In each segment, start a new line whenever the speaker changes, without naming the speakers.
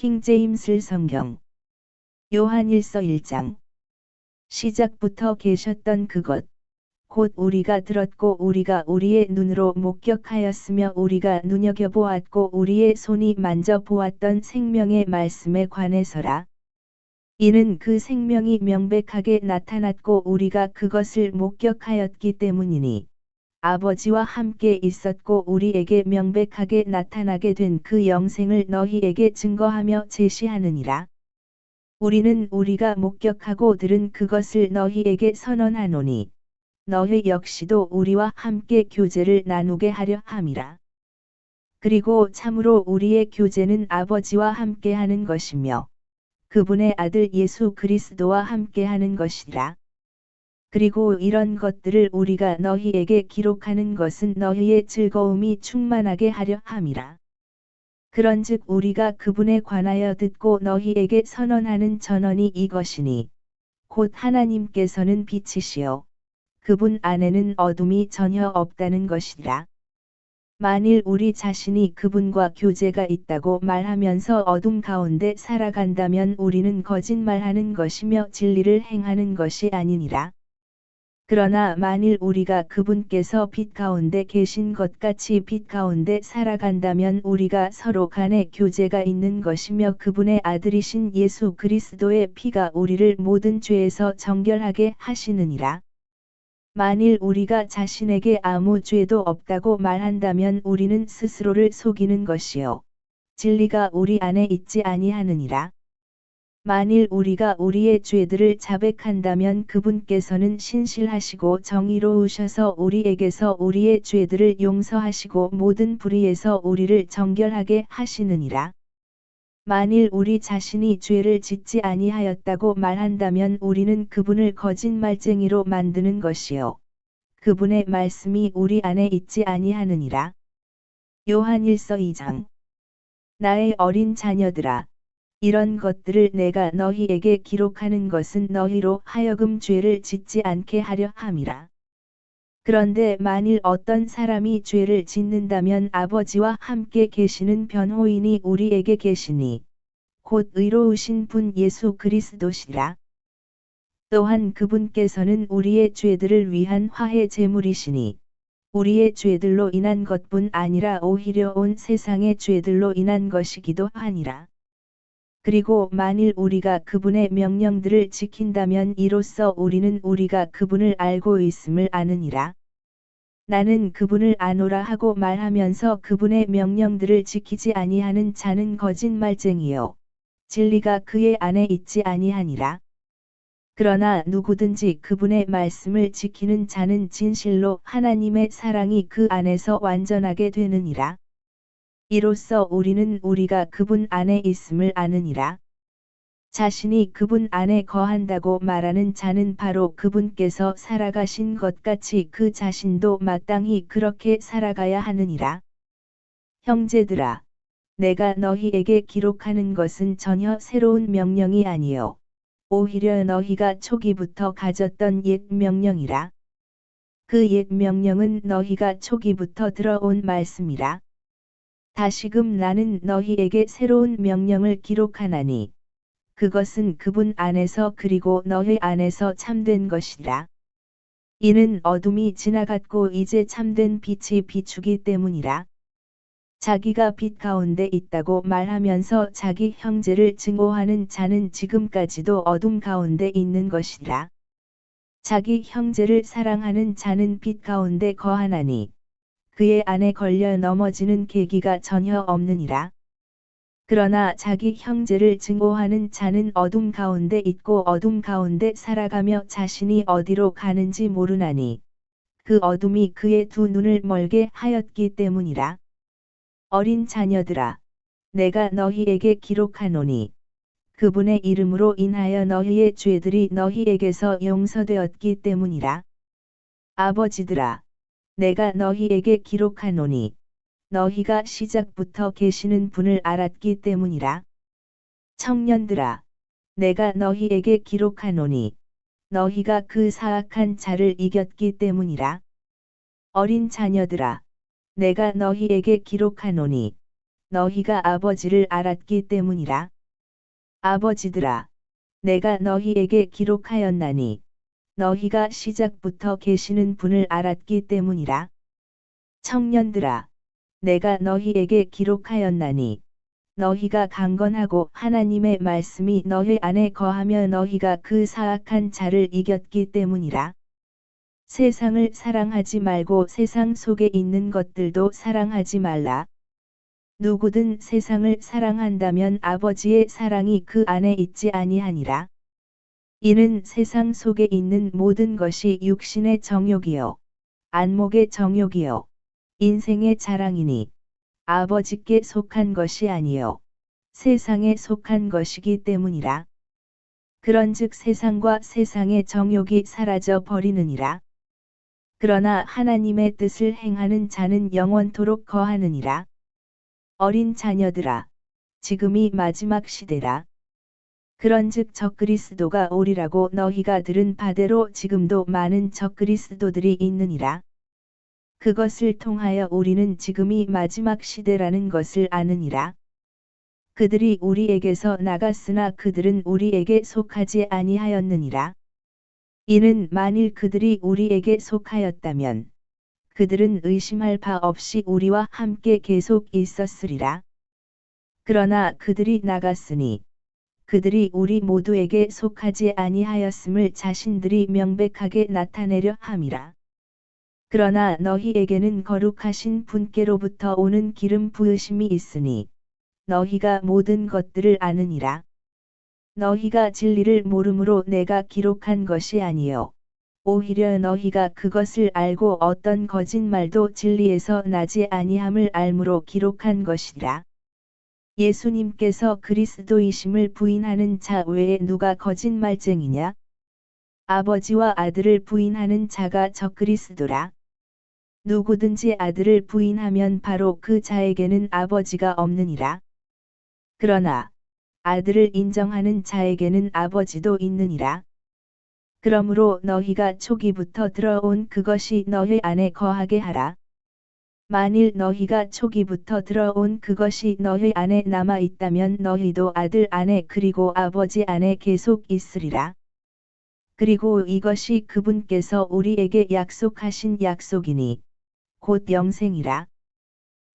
킹제임스 성경 요한일서 1장 시작부터 계셨던 그것 곧 우리가 들었고 우리가 우리의 눈으로 목격하였으며 우리가 눈여겨보았고 우리의 손이 만져보았던 생명의 말씀에 관해서라. 이는 그 생명이 명백하게 나타났고 우리가 그것을 목격하였기 때문이니 아버지와 함께 있었고 우리에게 명백하게 나타나게 된 그 영생을 너희에게 증거하며 제시하느니라. 우리는 우리가 목격하고 들은 그것을 너희에게 선언하노니 너희 역시도 우리와 함께 교제를 나누게 하려 함이라. 그리고 참으로 우리의 교제는 아버지와 함께하는 것이며 그분의 아들 예수 그리스도와 함께하는 것이라. 그리고 이런 것들을 우리가 너희에게 기록하는 것은 너희의 즐거움이 충만하게 하려 함이라. 그런즉 우리가 그분에 관하여 듣고 너희에게 선언하는 전언이 이것이니 곧 하나님께서는 빛이시요 그분 안에는 어둠이 전혀 없다는 것이라. 만일 우리 자신이 그분과 교제가 있다고 말하면서 어둠 가운데 살아간다면 우리는 거짓말하는 것이며 진리를 행하는 것이 아니니라. 그러나 만일 우리가 그분께서 빛 가운데 계신 것 같이 빛 가운데 살아간다면 우리가 서로 간에 교제가 있는 것이며 그분의 아들이신 예수 그리스도의 피가 우리를 모든 죄에서 정결하게 하시느니라. 만일 우리가 자신에게 아무 죄도 없다고 말한다면 우리는 스스로를 속이는 것이요 진리가 우리 안에 있지 아니하느니라. 만일 우리가 우리의 죄들을 자백한다면 그분께서는 신실하시고 정의로우셔서 우리에게서 우리의 죄들을 용서하시고 모든 불의에서 우리를 정결하게 하시느니라. 만일 우리 자신이 죄를 짓지 아니하였다고 말한다면 우리는 그분을 거짓말쟁이로 만드는 것이요 그분의 말씀이 우리 안에 있지 아니하느니라. 요한일서 2장 나의 어린 자녀들아 이런 것들을 내가 너희에게 기록하는 것은 너희로 하여금 죄를 짓지 않게 하려 함이라. 그런데 만일 어떤 사람이 죄를 짓는다면 아버지와 함께 계시는 변호인이 우리에게 계시니 곧 의로우신 분 예수 그리스도시라. 또한 그분께서는 우리의 죄들을 위한 화해 제물이시니 우리의 죄들로 인한 것뿐 아니라 오히려 온 세상의 죄들로 인한 것이기도 하니라. 그리고 만일 우리가 그분의 명령들을 지킨다면 이로써 우리는 우리가 그분을 알고 있음을 아느니라. 나는 그분을 아노라 하고 말하면서 그분의 명령들을 지키지 아니하는 자는 거짓말쟁이요 진리가 그의 안에 있지 아니하니라. 그러나 누구든지 그분의 말씀을 지키는 자는 진실로 하나님의 사랑이 그 안에서 완전하게 되느니라. 이로써 우리는 우리가 그분 안에 있음을 아느니라. 자신이 그분 안에 거한다고 말하는 자는 바로 그분께서 살아가신 것 같이 그 자신도 마땅히 그렇게 살아가야 하느니라. 형제들아, 내가 너희에게 기록하는 것은 전혀 새로운 명령이 아니요 오히려 너희가 초기부터 가졌던 옛 명령이라. 그 옛 명령은 너희가 초기부터 들어온 말씀이라. 다시금 나는 너희에게 새로운 명령을 기록하나니 그것은 그분 안에서 그리고 너희 안에서 참된 것이라. 이는 어둠이 지나갔고 이제 참된 빛이 비추기 때문이라. 자기가 빛 가운데 있다고 말하면서 자기 형제를 증오하는 자는 지금까지도 어둠 가운데 있는 것이라. 자기 형제를 사랑하는 자는 빛 가운데 거하나니 그의 안에 걸려 넘어지는 계기가 전혀 없느니라. 그러나 자기 형제를 증오하는 자는 어둠 가운데 있고 어둠 가운데 살아가며 자신이 어디로 가는지 모르나니 그 어둠이 그의 두 눈을 멀게 하였기 때문이라. 어린 자녀들아, 내가 너희에게 기록하노니 그분의 이름으로 인하여 너희의 죄들이 너희에게서 용서되었기 때문이라. 아버지들아, 내가 너희에게 기록하노니 너희가 시작부터 계시는 분을 알았기 때문이라. 청년들아, 내가 너희에게 기록하노니 너희가 그 사악한 자를 이겼기 때문이라. 어린 자녀들아, 내가 너희에게 기록하노니 너희가 아버지를 알았기 때문이라. 아버지들아, 내가 너희에게 기록하였나니 너희가 시작부터 계시는 분을 알았기 때문이라. 청년들아, 내가 너희에게 기록하였나니 너희가 강건하고 하나님의 말씀이 너희 안에 거하며 너희가 그 사악한 자를 이겼기 때문이라. 세상을 사랑하지 말고 세상 속에 있는 것들도 사랑하지 말라. 누구든 세상을 사랑한다면 아버지의 사랑이 그 안에 있지 아니하니라. 이는 세상 속에 있는 모든 것이 육신의 정욕이요, 안목의 정욕이요, 인생의 자랑이니 아버지께 속한 것이 아니요 세상에 속한 것이기 때문이라. 그런즉 세상과 세상의 정욕이 사라져 버리느니라. 그러나 하나님의 뜻을 행하는 자는 영원토록 거하느니라. 어린 자녀들아, 지금이 마지막 시대라. 그런즉 적그리스도가 오리라고 너희가 들은 바대로 지금도 많은 적그리스도들이 있느니라. 그것을 통하여 우리는 지금이 마지막 시대라는 것을 아느니라. 그들이 우리에게서 나갔으나 그들은 우리에게 속하지 아니하였느니라. 이는 만일 그들이 우리에게 속하였다면 그들은 의심할 바 없이 우리와 함께 계속 있었으리라. 그러나 그들이 나갔으니 그들이 우리 모두에게 속하지 아니하였음을 자신들이 명백하게 나타내려 함이라. 그러나 너희에게는 거룩하신 분께로부터 오는 기름 부으심이 있으니 너희가 모든 것들을 아느니라. 너희가 진리를 모름으로 내가 기록한 것이 아니요 오히려 너희가 그것을 알고 어떤 거짓말도 진리에서 나지 아니함을 알므로 기록한 것이라. 예수님께서 그리스도이심을 부인하는 자 외에 누가 거짓말쟁이냐? 아버지와 아들을 부인하는 자가 적그리스도라. 누구든지 아들을 부인하면 바로 그 자에게는 아버지가 없느니라. 그러나 아들을 인정하는 자에게는 아버지도 있느니라. 그러므로 너희가 초기부터 들어온 그것이 너희 안에 거하게 하라. 만일 너희가 초기부터 들어온 그것이 너희 안에 남아 있다면 너희도 아들 안에 그리고 아버지 안에 계속 있으리라. 그리고 이것이 그분께서 우리에게 약속하신 약속이니 곧 영생이라.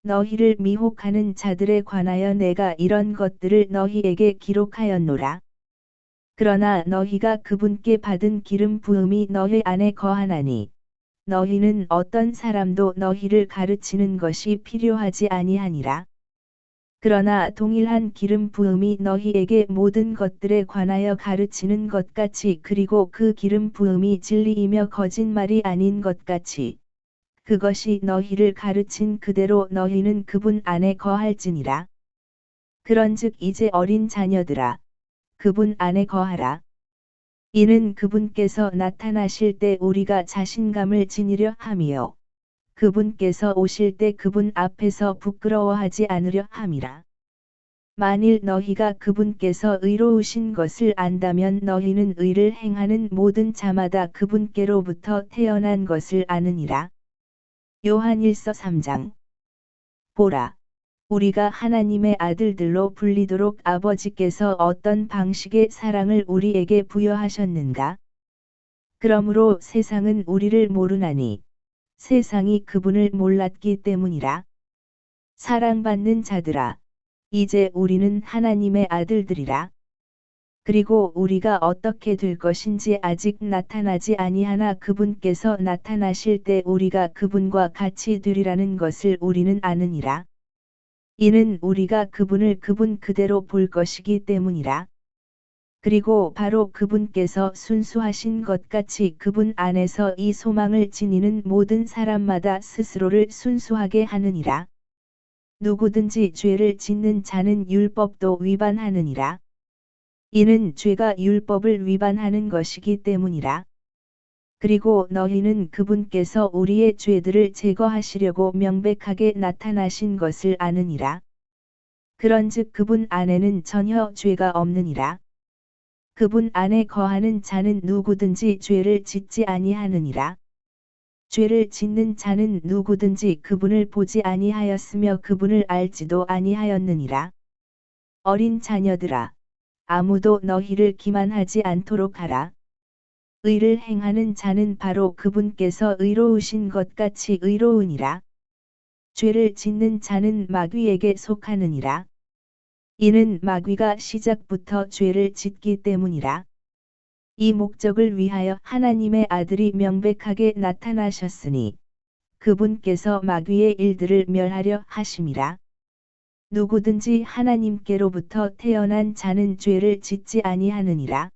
너희를 미혹하는 자들에 관하여 내가 이런 것들을 너희에게 기록하였노라. 그러나 너희가 그분께 받은 기름 부음이 너희 안에 거하나니 너희는 어떤 사람도 너희를 가르치는 것이 필요하지 아니하니라. 그러나 동일한 기름 부음이 너희에게 모든 것들에 관하여 가르치는 것 같이 그리고 그 기름 부음이 진리이며 거짓말이 아닌 것 같이 그것이 너희를 가르친 그대로 너희는 그분 안에 거할지니라. 그런즉 이제 어린 자녀들아, 그분 안에 거하라. 이는 그분께서 나타나실 때 우리가 자신감을 지니려 함이요 그분께서 오실 때 그분 앞에서 부끄러워하지 않으려 함이라. 만일 너희가 그분께서 의로우신 것을 안다면 너희는 의를 행하는 모든 자마다 그분께로부터 태어난 것을 아느니라. 요한일서 3장. 보라, 우리가 하나님의 아들들로 불리도록 아버지께서 어떤 방식의 사랑을 우리에게 부여하셨는가? 그러므로 세상은 우리를 모르나니 세상이 그분을 몰랐기 때문이라. 사랑받는 자들아, 이제 우리는 하나님의 아들들이라. 그리고 우리가 어떻게 될 것인지 아직 나타나지 아니하나 그분께서 나타나실 때 우리가 그분과 같이 되리라는 것을 우리는 아느니라. 이는 우리가 그분을 그분 그대로 볼 것이기 때문이라. 그리고 바로 그분께서 순수하신 것 같이 그분 안에서 이 소망을 지니는 모든 사람마다 스스로를 순수하게 하느니라. 누구든지 죄를 짓는 자는 율법도 위반하느니라. 이는 죄가 율법을 위반하는 것이기 때문이라. 그리고 너희는 그분께서 우리의 죄들을 제거하시려고 명백하게 나타나신 것을 아느니라. 그런즉 그분 안에는 전혀 죄가 없느니라. 그분 안에 거하는 자는 누구든지 죄를 짓지 아니하느니라. 죄를 짓는 자는 누구든지 그분을 보지 아니하였으며 그분을 알지도 아니하였느니라. 어린 자녀들아, 아무도 너희를 기만하지 않도록 하라. 의를 행하는 자는 바로 그분께서 의로우신 것 같이 의로우니라. 죄를 짓는 자는 마귀에게 속하느니라. 이는 마귀가 시작부터 죄를 짓기 때문이라. 이 목적을 위하여 하나님의 아들이 명백하게 나타나셨으니 그분께서 마귀의 일들을 멸하려 하심이라. 누구든지 하나님께로부터 태어난 자는 죄를 짓지 아니하느니라.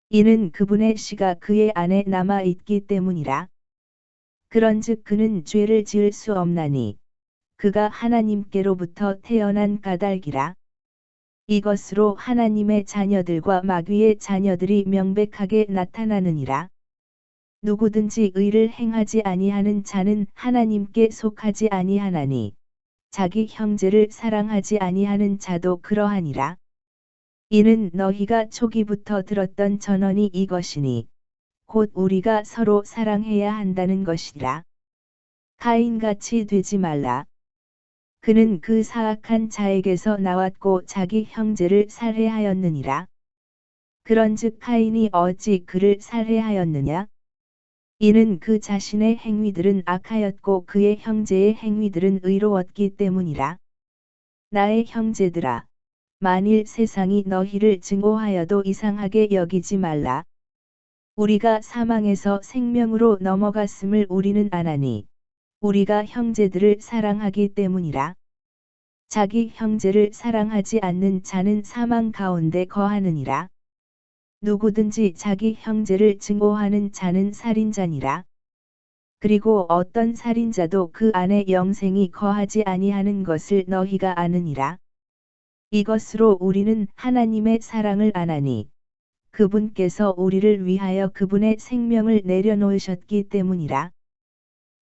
이는 그분의 씨가 그의 안에 남아 있기 때문이라. 그런즉 그는 죄를 지을 수 없나니 그가 하나님께로부터 태어난 까닭이라. 이것으로 하나님의 자녀들과 마귀의 자녀들이 명백하게 나타나느니라. 누구든지 의를 행하지 아니하는 자는 하나님께 속하지 아니하나니 자기 형제를 사랑하지 아니하는 자도 그러하니라. 이는 너희가 초기부터 들었던 전언이 이것이니 곧 우리가 서로 사랑해야 한다는 것이라. 가인같이 되지 말라. 그는 그 사악한 자에게서 나왔고 자기 형제를 살해하였느니라. 그런즉 가인이 어찌 그를 살해하였느냐? 이는 그 자신의 행위들은 악하였고 그의 형제의 행위들은 의로웠기 때문이라. 나의 형제들아, 만일 세상이 너희를 증오하여도 이상하게 여기지 말라. 우리가 사망에서 생명으로 넘어갔음을 우리는 아나니 우리가 형제들을 사랑하기 때문이라. 자기 형제를 사랑하지 않는 자는 사망 가운데 거하느니라. 누구든지 자기 형제를 증오하는 자는 살인자니라. 그리고 어떤 살인자도 그 안에 영생이 거하지 아니하는 것을 너희가 아느니라. 이것으로 우리는 하나님의 사랑을 아나니 그분께서 우리를 위하여 그분의 생명을 내려놓으셨기 때문이라.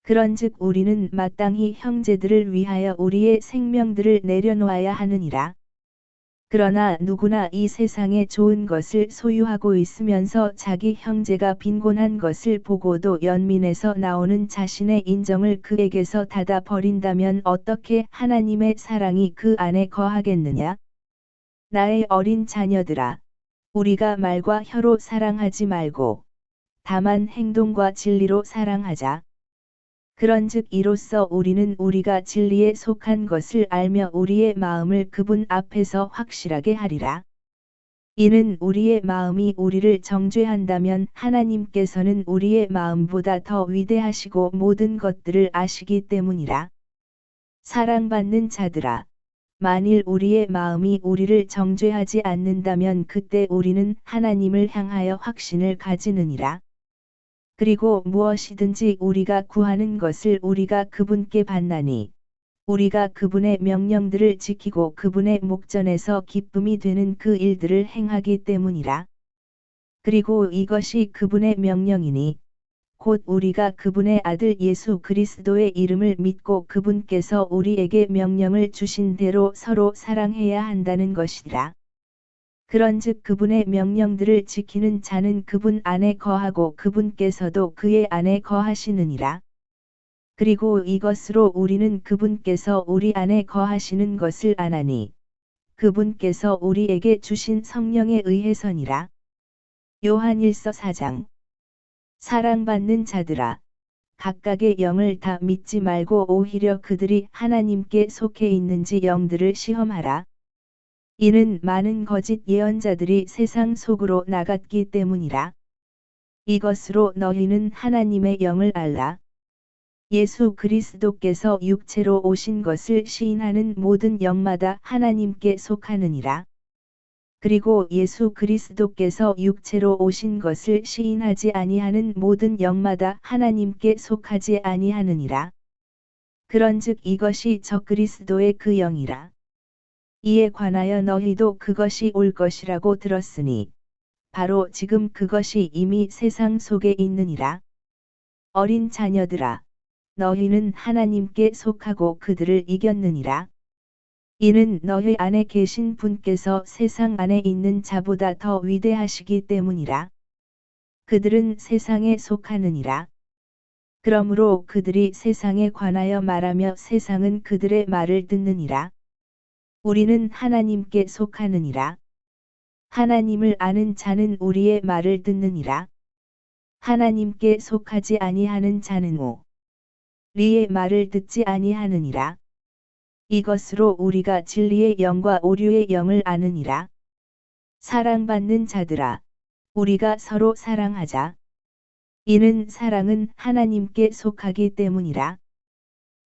그런즉 우리는 마땅히 형제들을 위하여 우리의 생명들을 내려놓아야 하느니라. 그러나 누구나 이 세상에 좋은 것을 소유하고 있으면서 자기 형제가 빈곤한 것을 보고도 연민에서 나오는 자신의 인정을 그에게서 닫아 버린다면 어떻게 하나님의 사랑이 그 안에 거하겠느냐? 나의 어린 자녀들아, 우리가 말과 혀로 사랑하지 말고 다만 행동과 진리로 사랑하자. 그런즉 이로써 우리는 우리가 진리에 속한 것을 알며 우리의 마음을 그분 앞에서 확실하게 하리라. 이는 우리의 마음이 우리를 정죄한다면 하나님께서는 우리의 마음보다 더 위대하시고 모든 것들을 아시기 때문이라. 사랑받는 자들아, 만일 우리의 마음이 우리를 정죄하지 않는다면 그때 우리는 하나님을 향하여 확신을 가지느니라. 그리고 무엇이든지 우리가 구하는 것을 우리가 그분께 받나니 우리가 그분의 명령들을 지키고 그분의 목전에서 기쁨이 되는 그 일들을 행하기 때문이라. 그리고 이것이 그분의 명령이니 곧 우리가 그분의 아들 예수 그리스도의 이름을 믿고 그분께서 우리에게 명령을 주신 대로 서로 사랑해야 한다는 것이라. 그런즉 그분의 명령들을 지키는 자는 그분 안에 거하고 그분께서도 그의 안에 거하시느니라. 그리고 이것으로 우리는 그분께서 우리 안에 거하시는 것을 아나니 그분께서 우리에게 주신 성령에 의해서니라. 요한일서 4장. 사랑받는 자들아, 각각의 영을 다 믿지 말고 오히려 그들이 하나님께 속해 있는지 영들을 시험하라. 이는 많은 거짓 예언자들이 세상 속으로 나갔기 때문이라. 이것으로 너희는 하나님의 영을 알라. 예수 그리스도께서 육체로 오신 것을 시인하는 모든 영마다 하나님께 속하느니라. 그리고 예수 그리스도께서 육체로 오신 것을 시인하지 아니하는 모든 영마다 하나님께 속하지 아니하느니라. 그런즉 이것이 적그리스도의 그 영이라. 이에 관하여 너희도 그것이 올 것이라고 들었으니 바로 지금 그것이 이미 세상 속에 있느니라. 어린 자녀들아, 너희는 하나님께 속하고 그들을 이겼느니라. 이는 너희 안에 계신 분께서 세상 안에 있는 자보다 더 위대하시기 때문이라. 그들은 세상에 속하느니라. 그러므로 그들이 세상에 관하여 말하며 세상은 그들의 말을 듣느니라. 우리는 하나님께 속하느니라. 하나님을 아는 자는 우리의 말을 듣느니라. 하나님께 속하지 아니하는 자는 우리의 말을 듣지 아니하느니라. 이것으로 우리가 진리의 영과 오류의 영을 아느니라. 사랑받는 자들아, 우리가 서로 사랑하자. 이는 사랑은 하나님께 속하기 때문이라.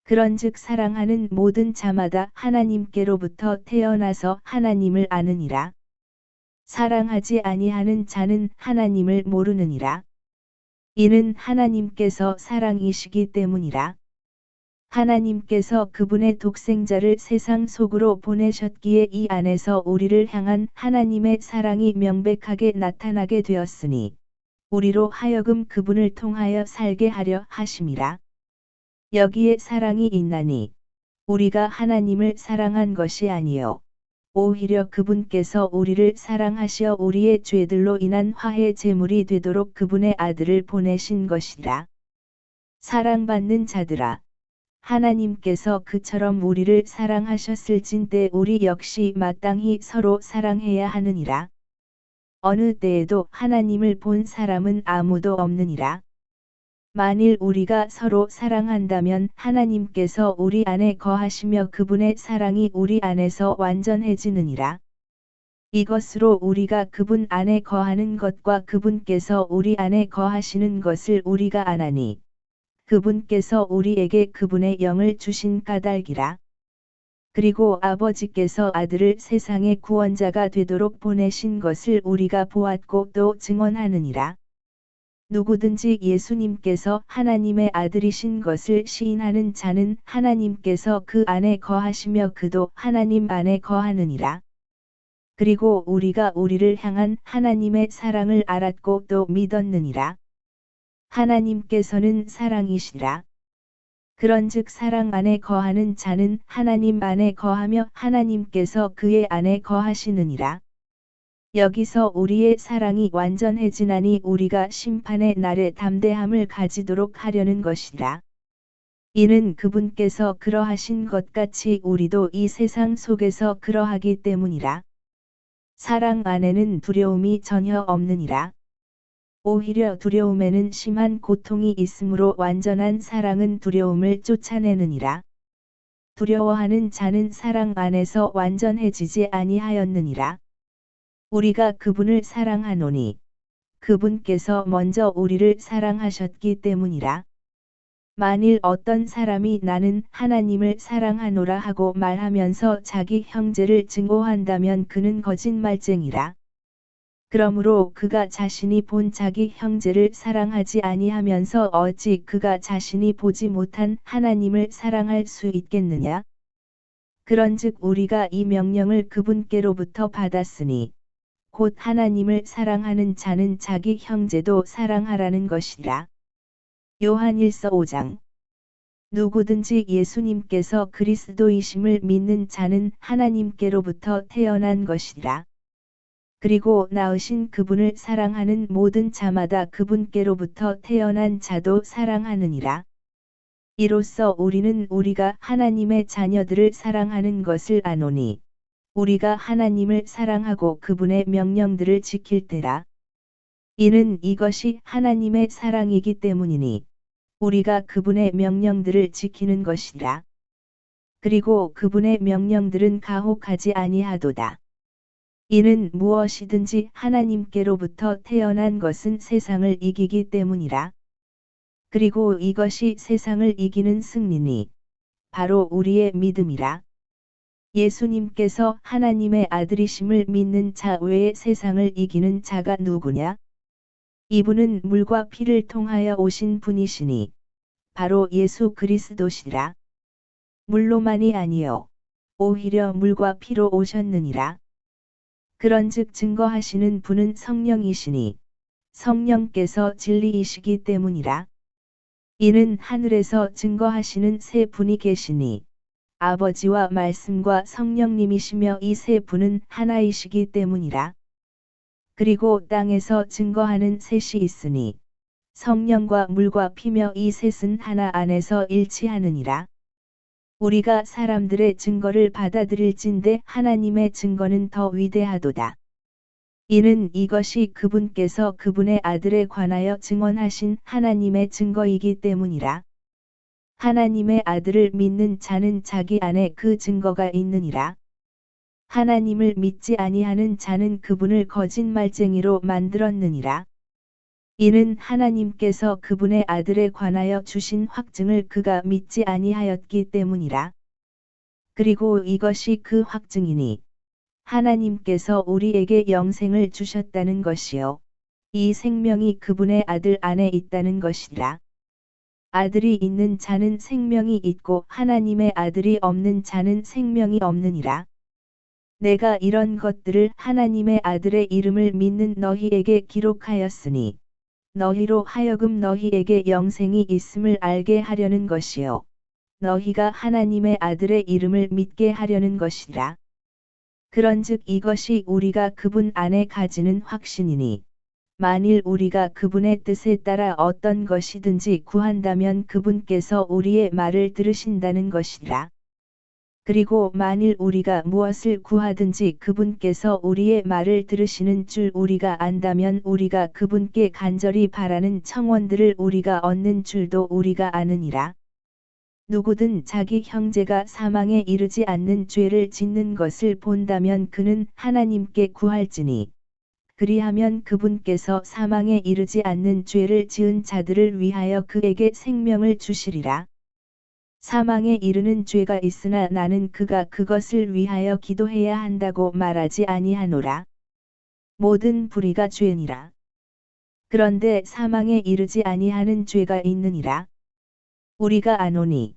그런즉 사랑하는 모든 자마다 하나님께로부터 태어나서 하나님을 아느니라. 사랑하지 아니하는 자는 하나님을 모르느니라. 이는 하나님께서 사랑이시기 때문이라. 하나님께서 그분의 독생자를 세상 속으로 보내셨기에 이 안에서 우리를 향한 하나님의 사랑이 명백하게 나타나게 되었으니 우리로 하여금 그분을 통하여 살게 하려 하심이라. 여기에 사랑이 있나니 우리가 하나님을 사랑한 것이 아니요 오히려 그분께서 우리를 사랑하시어 우리의 죄들로 인한 화해 제물이 되도록 그분의 아들을 보내신 것이라. 사랑받는 자들아, 하나님께서 그처럼 우리를 사랑하셨을진대 우리 역시 마땅히 서로 사랑해야 하느니라. 어느 때에도 하나님을 본 사람은 아무도 없느니라. 만일 우리가 서로 사랑한다면 하나님께서 우리 안에 거하시며 그분의 사랑이 우리 안에서 완전해지느니라. 이것으로 우리가 그분 안에 거하는 것과 그분께서 우리 안에 거하시는 것을 우리가 아나니 그분께서 우리에게 그분의 영을 주신 까닭이라. 그리고 아버지께서 아들을 세상의 구원자가 되도록 보내신 것을 우리가 보았고 또 증언하느니라. 누구든지 예수님께서 하나님의 아들이신 것을 시인하는 자는 하나님께서 그 안에 거하시며 그도 하나님 안에 거하느니라. 그리고 우리가 우리를 향한 하나님의 사랑을 알았고 또 믿었느니라. 하나님께서는 사랑이시라. 그런즉 사랑 안에 거하는 자는 하나님 안에 거하며 하나님께서 그의 안에 거하시느니라. 여기서 우리의 사랑이 완전해지나니 우리가 심판의 날에 담대함을 가지도록 하려는 것이라. 이는 그분께서 그러하신 것 같이 우리도 이 세상 속에서 그러하기 때문이라. 사랑 안에는 두려움이 전혀 없느니라. 오히려 두려움에는 심한 고통이 있으므로 완전한 사랑은 두려움을 쫓아내느니라. 두려워하는 자는 사랑 안에서 완전해지지 아니하였느니라. 우리가 그분을 사랑하노니 그분께서 먼저 우리를 사랑하셨기 때문이라. 만일 어떤 사람이 나는 하나님을 사랑하노라 하고 말하면서 자기 형제를 증오한다면 그는 거짓말쟁이라. 그러므로 그가 자신이 본 자기 형제를 사랑하지 아니하면서 어찌 그가 자신이 보지 못한 하나님을 사랑할 수 있겠느냐? 그런즉 우리가 이 명령을 그분께로부터 받았으니 곧 하나님을 사랑하는 자는 자기 형제도 사랑하라는 것이라. 요한일서 5장. 누구든지 예수님께서 그리스도이심을 믿는 자는 하나님께로부터 태어난 것이라. 그리고 낳으신 그분을 사랑하는 모든 자마다 그분께로부터 태어난 자도 사랑하느니라. 이로써 우리는 우리가 하나님의 자녀들을 사랑하는 것을 아노니 우리가 하나님을 사랑하고 그분의 명령들을 지킬 때라. 이는 이것이 하나님의 사랑이기 때문이니 우리가 그분의 명령들을 지키는 것이라. 그리고 그분의 명령들은 가혹하지 아니하도다. 이는 무엇이든지 하나님께로부터 태어난 것은 세상을 이기기 때문이라. 그리고 이것이 세상을 이기는 승리니 바로 우리의 믿음이라. 예수님께서 하나님의 아들이심을 믿는 자 외에 세상을 이기는 자가 누구냐? 이분은 물과 피를 통하여 오신 분이시니 바로 예수 그리스도시라. 물로만이 아니요 오히려 물과 피로 오셨느니라. 그런즉 증거하시는 분은 성령이시니 성령께서 진리이시기 때문이라. 이는 하늘에서 증거하시는 세 분이 계시니 아버지와 말씀과 성령님이시며 이 세 분은 하나이시기 때문이라. 그리고 땅에서 증거하는 셋이 있으니 성령과 물과 피며 이 셋은 하나 안에서 일치하느니라. 우리가 사람들의 증거를 받아들일진대 하나님의 증거는 더 위대하도다. 이는 이것이 그분께서 그분의 아들에 관하여 증언하신 하나님의 증거이기 때문이라. 하나님의 아들을 믿는 자는 자기 안에 그 증거가 있느니라. 하나님을 믿지 아니하는 자는 그분을 거짓말쟁이로 만들었느니라. 이는 하나님께서 그분의 아들에 관하여 주신 확증을 그가 믿지 아니하였기 때문이라. 그리고 이것이 그 확증이니 하나님께서 우리에게 영생을 주셨다는 것이요 이 생명이 그분의 아들 안에 있다는 것이라. 아들이 있는 자는 생명이 있고 하나님의 아들이 없는 자는 생명이 없느니라. 내가 이런 것들을 하나님의 아들의 이름을 믿는 너희에게 기록하였으니 너희로 하여금 너희에게 영생이 있음을 알게 하려는 것이요 너희가 하나님의 아들의 이름을 믿게 하려는 것이라. 그런즉 이것이 우리가 그분 안에 가지는 확신이니 만일 우리가 그분의 뜻에 따라 어떤 것이든지 구한다면 그분께서 우리의 말을 들으신다는 것이라. 그리고 만일 우리가 무엇을 구하든지 그분께서 우리의 말을 들으시는 줄 우리가 안다면 우리가 그분께 간절히 바라는 청원들을 우리가 얻는 줄도 우리가 아느니라. 누구든 자기 형제가 사망에 이르지 않는 죄를 짓는 것을 본다면 그는 하나님께 구할지니 그리하면 그분께서 사망에 이르지 않는 죄를 지은 자들을 위하여 그에게 생명을 주시리라. 사망에 이르는 죄가 있으나 나는 그가 그것을 위하여 기도해야 한다고 말하지 아니하노라. 모든 불의가 죄니라. 그런데 사망에 이르지 아니하는 죄가 있느니라. 우리가 아노니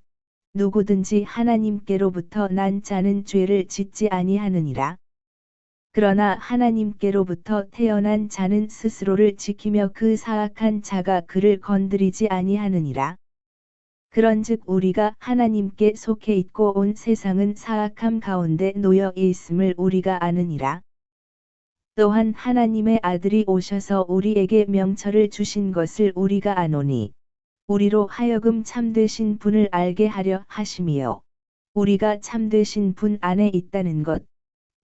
누구든지 하나님께로부터 난 자는 죄를 짓지 아니하느니라. 그러나 하나님께로부터 태어난 자는 스스로를 지키며 그 사악한 자가 그를 건드리지 아니하느니라. 그런즉 우리가 하나님께 속해 있고 온 세상은 사악함 가운데 놓여 있음을 우리가 아느니라. 또한 하나님의 아들이 오셔서 우리에게 명철을 주신 것을 우리가 아노니 우리로 하여금 참되신 분을 알게 하려 하심이요 우리가 참되신 분 안에 있다는 것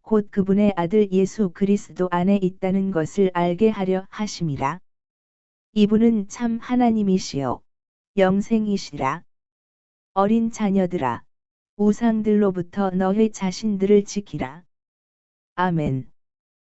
곧 그분의 아들 예수 그리스도 안에 있다는 것을 알게 하려 하심이라. 이분은 참 하나님이시요 영생이시라. 어린 자녀들아, 우상들로부터 너희 자신들을 지키라. 아멘.